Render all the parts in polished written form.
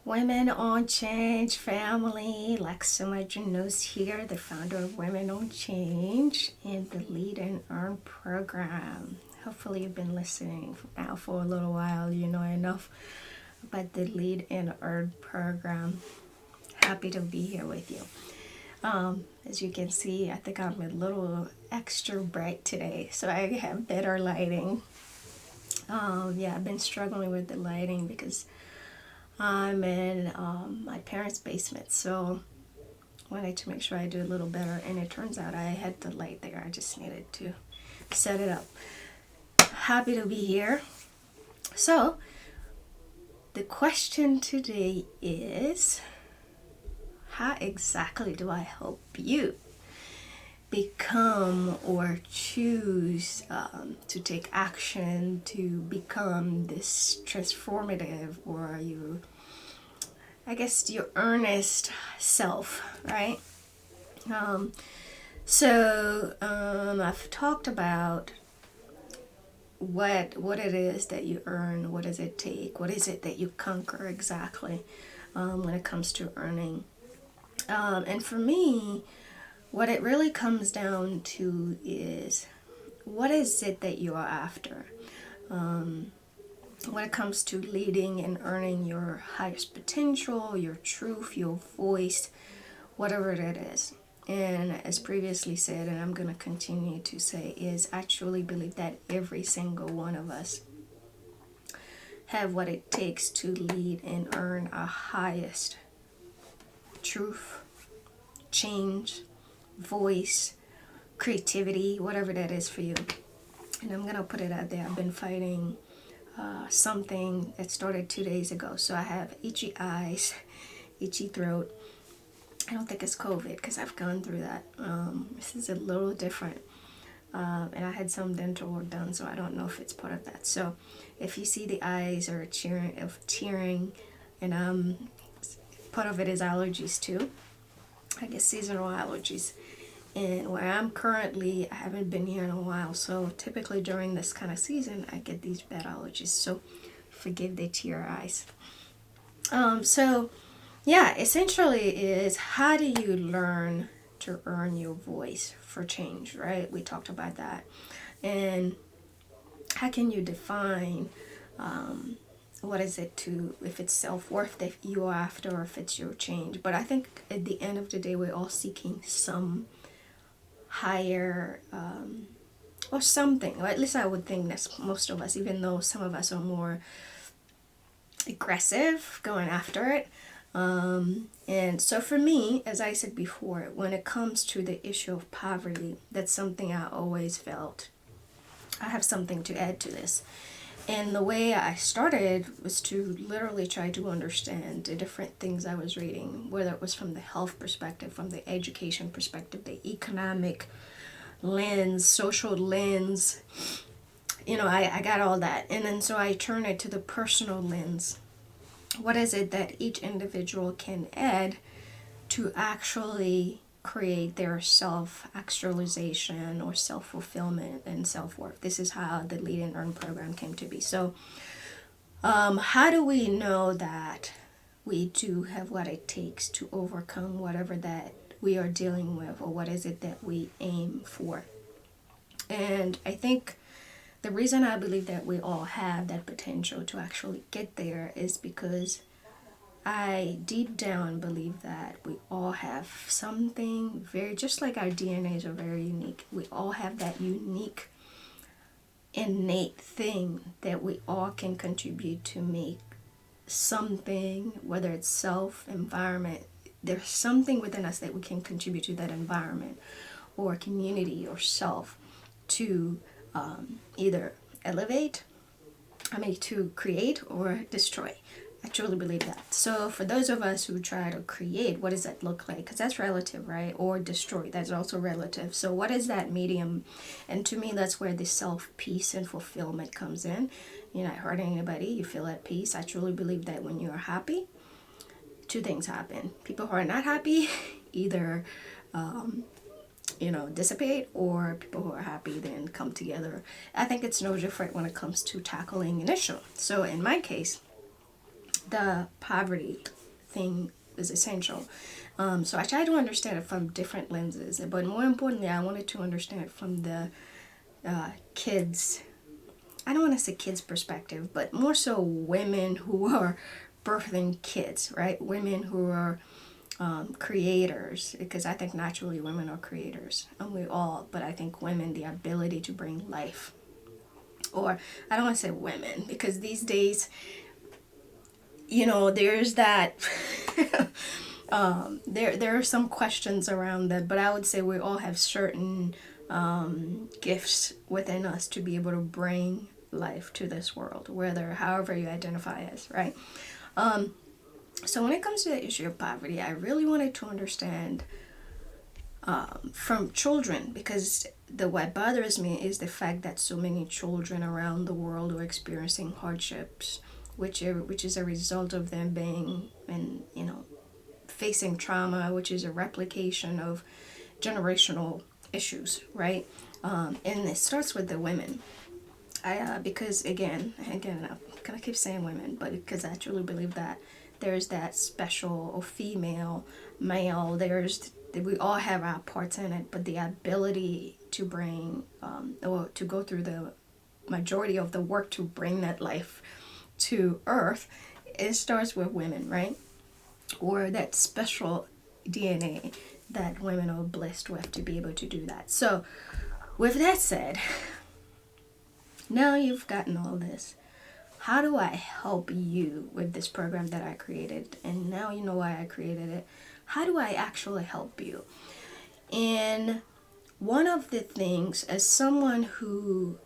Women on Change family, Lexima Jeanose here, the founder of Women on Change and the Lead and Earn program. Hopefully you've been listening now for a little while. You know enough about the Lead and Earn program. Happy to be here with you. As you can see, I think I'm a little extra bright today, so I have better lighting. I've been struggling with the lighting because I'm in my parents' basement, so I wanted to make sure I do a little better, and it turns out I had the light there. I just needed to set it up. Happy to be here. So the question today is, how exactly do I help you become or choose to take action to become this transformative, or your earnest self, right? I've talked about what it is that you earn, what does it take, what is it that you conquer exactly when it comes to earning. And for me, what it really comes down to is, what is it that you are after? When it comes to leading and earning your highest potential, your truth, your voice, whatever it is. And as previously said, and I'm going to continue to say, is I truly believe that every single one of us have what it takes to lead and earn our highest truth, change, voice, creativity, whatever that is for you. And I'm gonna put it out there. I've been fighting something that started 2 days ago. So I have itchy eyes, itchy throat. I don't think it's COVID because I've gone through that. This is a little different. And I had some dental work done, so I don't know if it's part of that. So if you see the eyes are tearing, and part of it is allergies too. I guess seasonal allergies. And where I'm currently, I haven't been here in a while, so typically during this kind of season I get these bad allergies, so forgive the tear eyes. Essentially is, how do you learn to earn your voice for change, right? We talked about that. And how can you define what is it to, if it's self-worth that you're after, or if it's your change. But I think at the end of the day, we're all seeking some higher or something, or at least I would think that's most of us, even though some of us are more aggressive going after it. And so for me, as I said before, when it comes to the issue of poverty, that's something I always felt I have something to add to this. And the way I started was to literally try to understand the different things I was reading, whether it was from the health perspective, from the education perspective, the economic lens, social lens. I got all that. And then so I turned it to the personal lens. What is it that each individual can add to actually create their self-actualization or self-fulfillment and self-worth? This is how the Lead and Earn program came to be. So how do we know that we do have what it takes to overcome whatever that we are dealing with, or what is it that we aim for? And I think the reason I believe that we all have that potential to actually get there is because I deep down believe that we all have something very, just like our DNAs are very unique, we all have that unique innate thing that we all can contribute to make something, whether it's self, environment, there's something within us that we can contribute to that environment or community or self to either elevate, to create or destroy. I truly believe that. So for those of us who try to create, what does that look like? Because that's relative, right? Or destroy, that's also relative. So what is that medium? And to me, that's where the self-peace and fulfillment comes in. You're not hurting anybody. You feel at peace. I truly believe that when you're happy, two things happen. People who are not happy either dissipate, or people who are happy then come together. I think it's no different when it comes to tackling an issue. So in my case, the poverty thing is essential. So I try to understand it from different lenses, but more importantly, I wanted to understand it from the kids. I don't want to say kids' perspective, but more so women who are birthing kids, right? Women who are creators, because I think naturally women are creators, and we all, but I think women, the ability to bring life, or I don't want to say women, because these days, there's that, there are some questions around that, but I would say we all have certain gifts within us to be able to bring life to this world, however you identify as, right? So when it comes to the issue of poverty, I really wanted to understand from children, because what bothers me is the fact that so many children around the world are experiencing hardships, which is a result of them being and facing trauma, which is a replication of generational issues, right? And it starts with the women. Because again, I'm gonna keep saying women, but because I truly believe that there's that special or female, male. We all have our parts in it, but the ability to bring or to go through the majority of the work to bring that life to earth, it starts with women, right? Or that special DNA that women are blessed with to be able to do that. So with that said, now you've gotten all this. How do I help you with this program that I created? And now you know why I created it. How do I actually help you? And one of the things, as someone who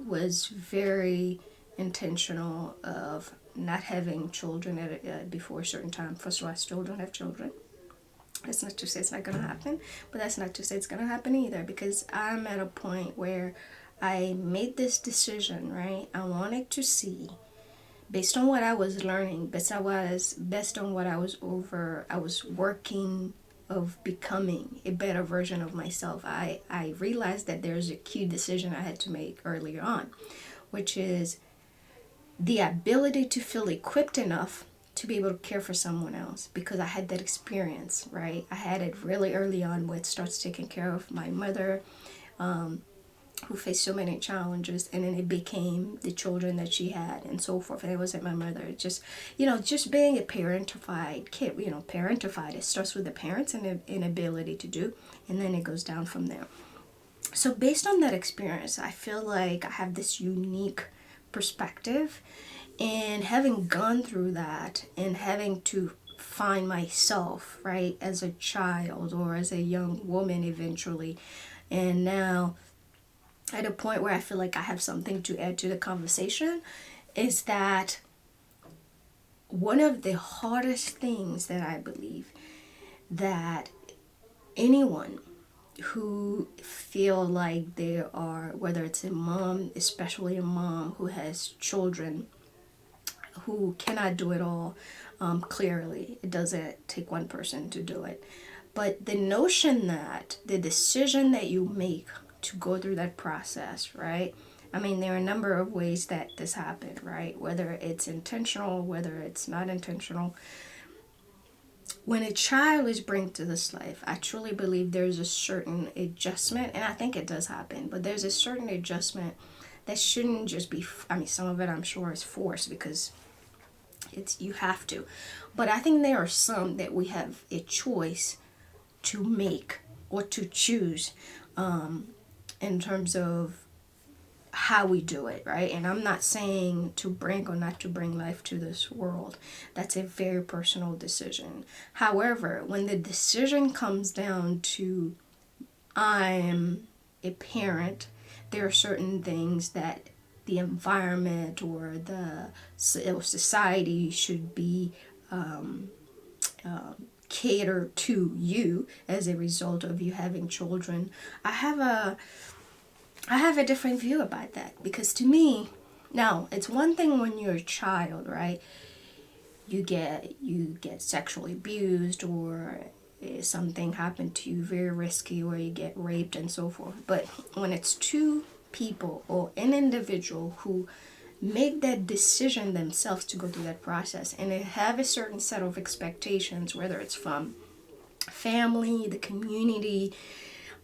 was very intentional of not having children before a certain time. First of all, I still don't have children. That's not to say it's not going to happen, but that's not to say it's going to happen either, because I'm at a point where I made this decision, right? I wanted to see, based on what I was learning, based on what I was working of becoming a better version of myself. I realized that there's a key decision I had to make earlier on, which is the ability to feel equipped enough to be able to care for someone else, because I had that experience, right? I had it really early on with starts taking care of my mother, who faced so many challenges, and then it became the children that she had and so forth. And it wasn't my mother. It just, just being a parentified kid, parentified, it starts with the parents and the inability to do, and then it goes down from there. So based on that experience, I feel like I have this unique perspective, and having gone through that and having to find myself, right, as a child or as a young woman eventually, and now at a point where I feel like I have something to add to the conversation, is that one of the hardest things that I believe that anyone who feel like they are, whether it's a mom, especially a mom who has children who cannot do it all, clearly it doesn't take one person to do it, but the notion that the decision that you make to go through that process, right? I mean, there are a number of ways that this happened, right? Whether it's intentional, whether it's not intentional. When a child is brought to this life, I truly believe there's a certain adjustment, and I think it does happen, but there's a certain adjustment that shouldn't just be, some of it I'm sure is forced because you have to. But I think there are some that we have a choice to make or to choose in terms of how we do it, right? And I'm not saying to bring or not to bring life to this world. That's a very personal decision. However, when the decision comes down to I'm a parent, there are certain things that the environment or the society should be cater to you as a result of you having children. I have a different view about that, because to me, now it's one thing when you're a child, right? You get sexually abused, or something happened to you very risky, or you get raped and so forth. But when it's two people or an individual who make that decision themselves to go through that process, and they have a certain set of expectations, whether it's from family, the community,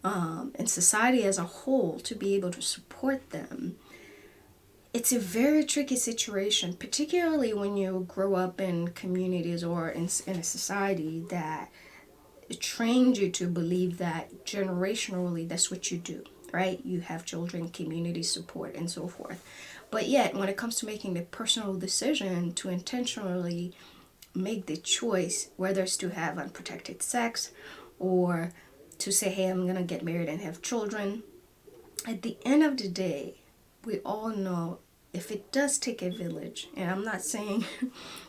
and society as a whole, to be able to support them. It's a very tricky situation, particularly when you grow up in communities or in a society that trained you to believe that generationally that's what you do, right? You have children, community support, and so forth. But yet, when it comes to making the personal decision to intentionally make the choice, whether it's to have unprotected sex or to say, hey, I'm going to get married and have children, at the end of the day, we all know if it does take a village, and I'm not saying,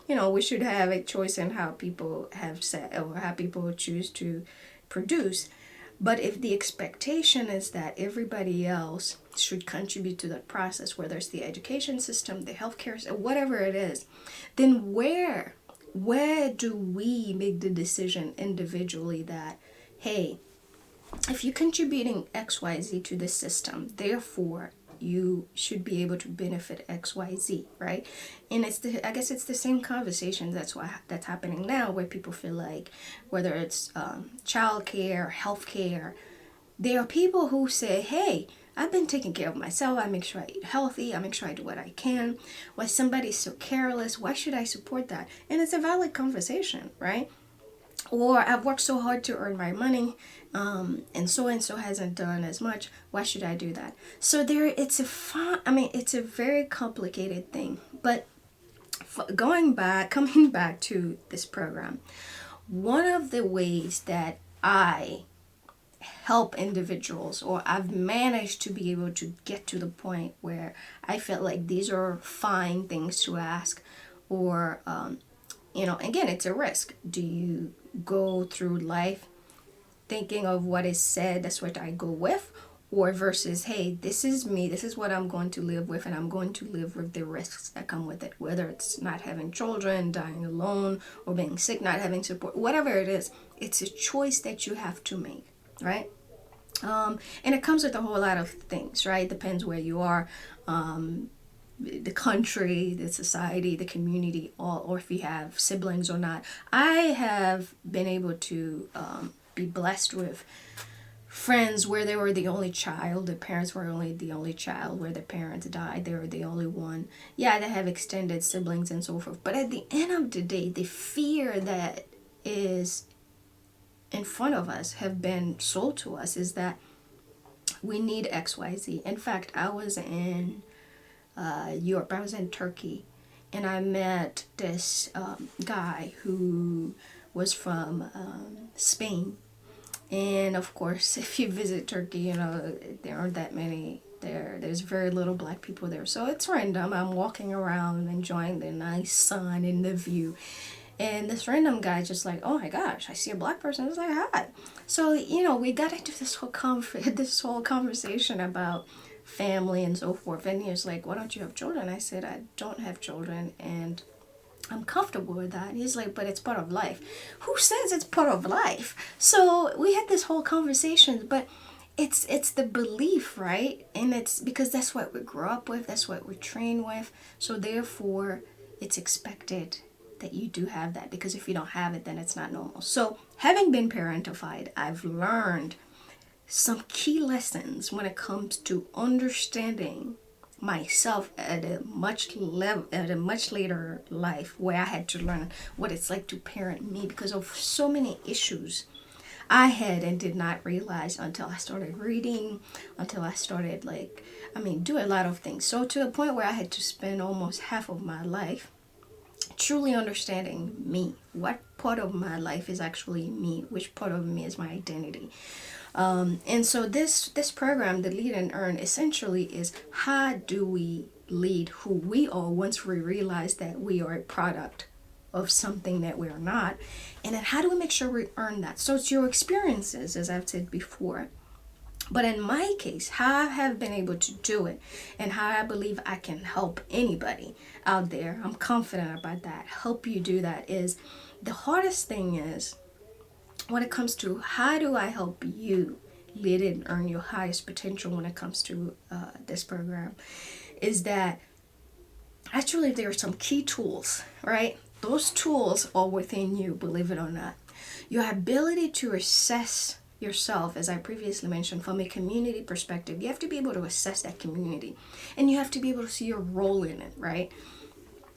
we should have a choice in how people have sex or how people choose to produce, but if the expectation is that everybody else should contribute to that process, whether it's the education system, the healthcare, whatever it is, then where do we make the decision individually that, hey, if you're contributing XYZ to the system, therefore you should be able to benefit XYZ, right? And I guess it's the same conversation that's happening now, where people feel like, whether it's childcare, healthcare, there are people who say, hey, I've been taking care of myself. I make sure I eat healthy. I make sure I do what I can. Why somebody's so careless? Why should I support that? And it's a valid conversation, right? Or I've worked so hard to earn my money, and so hasn't done as much. Why should I do that? So it's a very complicated thing. But coming back to this program, one of the ways that I help individuals, or I've managed to be able to get to the point where I felt like these are fine things to ask, or again, it's a risk. Do you go through life thinking of what is said, that's what I go with, or versus, hey, this is me, this is what I'm going to live with, and I'm going to live with the risks that come with it, whether it's not having children, dying alone, or being sick, not having support, whatever it is. It's a choice that you have to make, right? And it comes with a whole lot of things, right? Depends where you are, the country, the society, the community, or if you have siblings or not. I have been able to be blessed with friends where they were the only child. The parents were only the only child. Where the parents died, they were the only one. Yeah, they have extended siblings and so forth. But at the end of the day, the fear that is in front of us, have been sold to us, is that we need XYZ. In fact, I was in Europe. I was in Turkey, and I met this guy who was from Spain. And of course, if you visit Turkey, there aren't that many there. There's very little black people there, so it's random. I'm walking around enjoying the nice sun and the view, and this random guy just like, oh my gosh, I see a black person. I was like, hi. So we got into this whole conversation about family and so forth, and he was like, why don't you have children? I said, I don't have children, and I'm comfortable with that. He's like, but it's part of life. Who says it's part of life? So we had this whole conversation, but it's the belief, right? And it's because that's what we grew up with, that's what we're trained with, so therefore it's expected that you do have that, because if you don't have it, then it's not normal. So having been parentified, I've learned some key lessons when it comes to understanding myself at a much later life, where I had to learn what it's like to parent me, because of so many issues I had and did not realize until I started reading, until I started do a lot of things. So to the point where I had to spend almost half of my life truly understanding me. What part of my life is actually me? Which part of me is my identity? And so this program, the Lead and Earn, essentially is, how do we lead who we are once we realize that we are a product of something that we're not, and then how do we make sure we earn that? So it's your experiences, as I've said before. But in my case, how I have been able to do it, and how I believe I can help anybody out there, I'm confident about that, help you do that, is the hardest thing is when it comes to how do I help you lead and earn your highest potential when it comes to this program, is that actually there are some key tools, right? Those tools are within you, believe it or not. Your ability to assess yourself, as I previously mentioned, from a community perspective, you have to be able to assess that community, and you have to be able to see your role in it, right?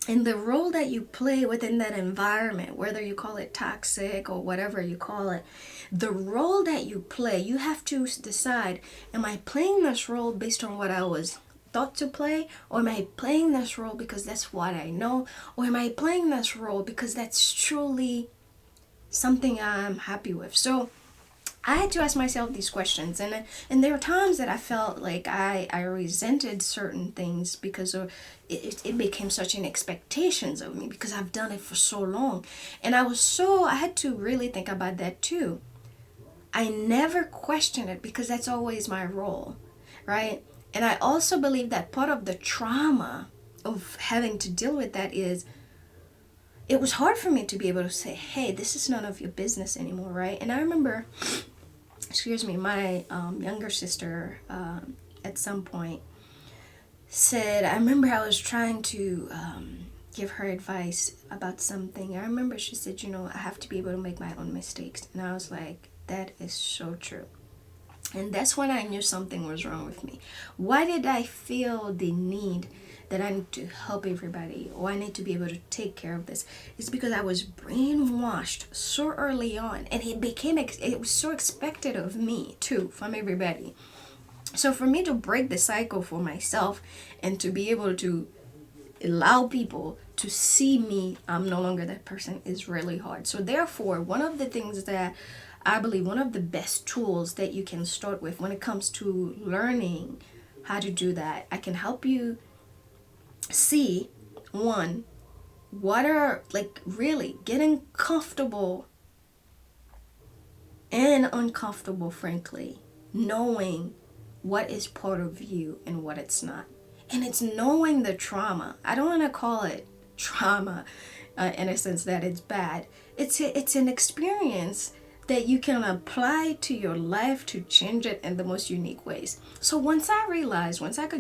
And the role that you play within that environment, whether you call it toxic or whatever you call it, the role that you play, you have to decide, am I playing this role based on what I was thought to play, or am I playing this role because that's what I know, or am I playing this role because that's truly something I'm happy with? So I had to ask myself these questions, and there were times that I felt like I resented certain things because of it became such an expectations of me because I've done it for so long, and I had to really think about that too. I never question it because that's always my role, right? And I also believe that part of the trauma of having to deal with that is it was hard for me to be able to say, hey, this is none of your business anymore, right? And I remember, excuse me, my younger sister at some point said, I remember I was trying to give her advice about something. I remember she said, I have to be able to make my own mistakes. And I was like, that is so true. And that's when I knew something was wrong with me. Why did I feel the need that I need to help everybody, or I need to be able to take care of this? It's because I was brainwashed so early on, and it was so expected of me too, from everybody. So for me to break the cycle for myself and to be able to allow people to see me, I'm no longer that person, is really hard. So therefore, one of the things that I believe, one of the best tools that you can start with when it comes to learning how to do that, I can help you see, one, what are, like, really getting comfortable and uncomfortable, frankly, knowing what is part of you and what it's not. And it's knowing the trauma. I don't want to call it trauma in a sense that it's bad. It's an experience that you can apply to your life to change it in the most unique ways. So once I could